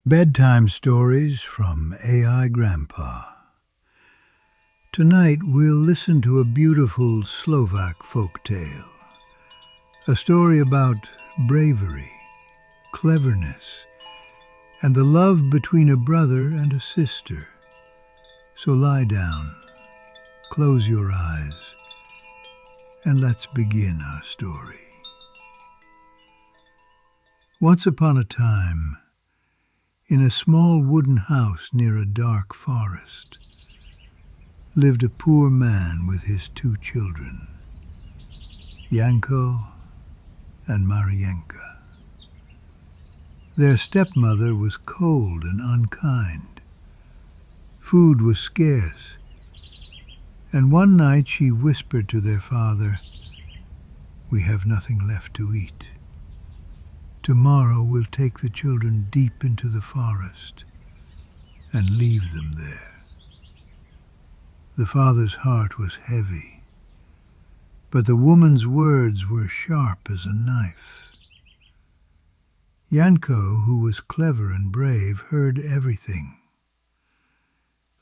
Bedtime stories from AI Grandpa. Tonight we'll listen to a beautiful Slovak folk tale, a story about bravery, cleverness, and the love between a brother and a sister. So lie down, close your eyes, and let's begin our story. Once upon a time, in a small wooden house near a dark forest, lived a poor man with his two children, Janko and Marienka. Their stepmother was cold and unkind. Food was scarce, and one night she whispered to their father, "We have nothing left to eat. Tomorrow we'll take the children deep into the forest and leave them there." The father's heart was heavy, but the woman's words were sharp as a knife. Janko, who was clever and brave, heard everything.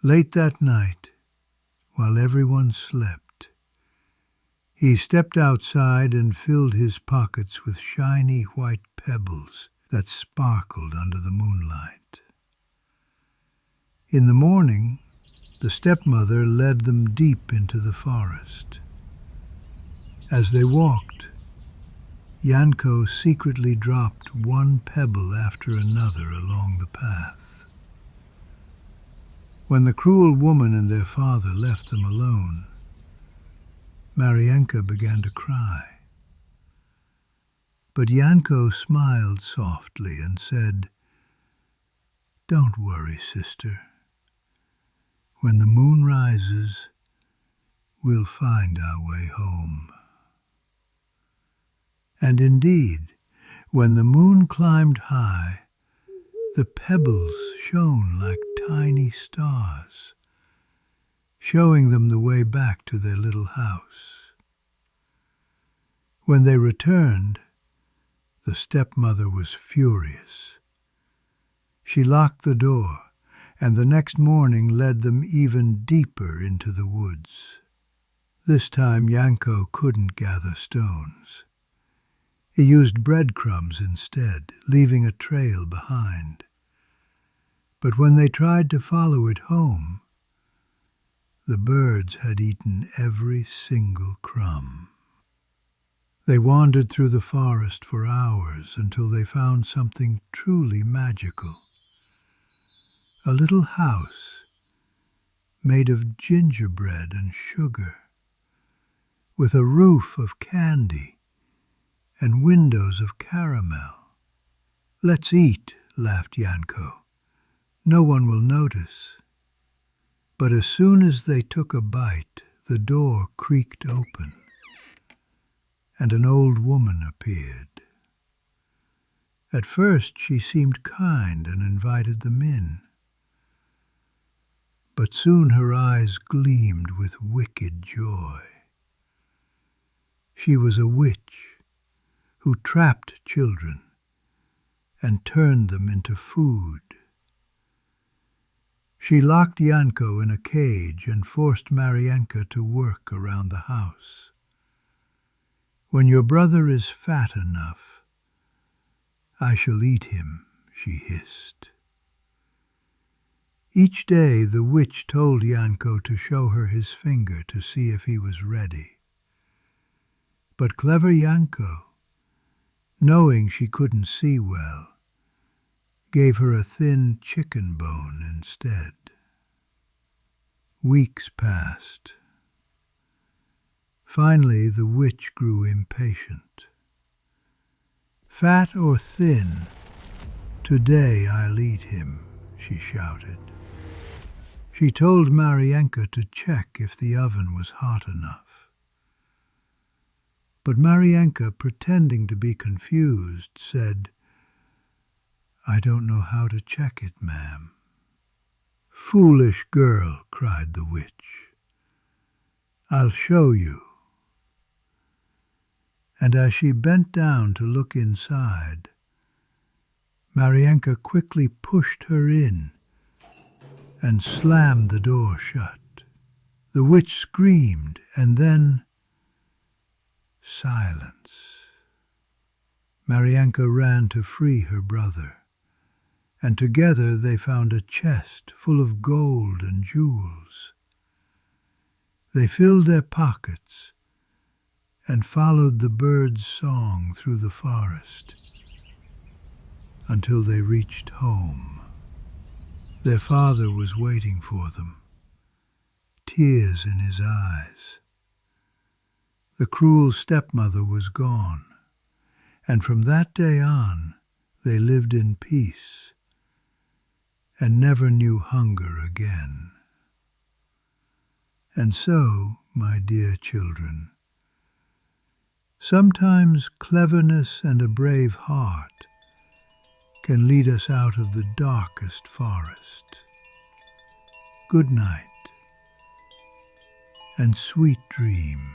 Late that night, while everyone slept, he stepped outside and filled his pockets with shiny white pebbles that sparkled under the moonlight. In the morning, the stepmother led them deep into the forest. As they walked, Janko secretly dropped one pebble after another along the path. When the cruel woman and their father left them alone, Marienka began to cry. But Janko smiled softly and said, "Don't worry, sister. When the moon rises, we'll find our way home." And indeed, when the moon climbed high, the pebbles shone like tiny stars, showing them the way back to their little house. When they returned, the stepmother was furious. She locked the door, and the next morning led them even deeper into the woods. This time Janko couldn't gather stones. He used breadcrumbs instead, leaving a trail behind. But when they tried to follow it home, the birds had eaten every single crumb. They wandered through the forest for hours until they found something truly magical. A little house made of gingerbread and sugar, with a roof of candy and windows of caramel. "Let's eat," laughed Janko. "No one will notice." But as soon as they took a bite, the door creaked open, and an old woman appeared. At first she seemed kind and invited them in. But soon her eyes gleamed with wicked joy. She was a witch who trapped children and turned them into food. She locked Janko in a cage and forced Marienka to work around the house. "When your brother is fat enough, I shall eat him," she hissed. Each day the witch told Janko to show her his finger to see if he was ready. But clever Janko, knowing she couldn't see well, gave her a thin chicken bone instead. Weeks passed. Finally the witch grew impatient. "Fat or thin, today I'll eat him," she shouted. She told Marienka to check if the oven was hot enough. But Marienka, pretending to be confused, said, "I don't know how to check it, ma'am." "Foolish girl," cried the witch. "I'll show you." And as she bent down to look inside, Marienka quickly pushed her in and slammed the door shut. The witch screamed, and then silence. Marienka ran to free her brother, and together they found a chest full of gold and jewels. They filled their pockets and followed the bird's song through the forest until they reached home. Their father was waiting for them, tears in his eyes. The cruel stepmother was gone, and from that day on they lived in peace and never knew hunger again. And so, my dear children, sometimes cleverness and a brave heart can lead us out of the darkest forest. Good night, and sweet dreams.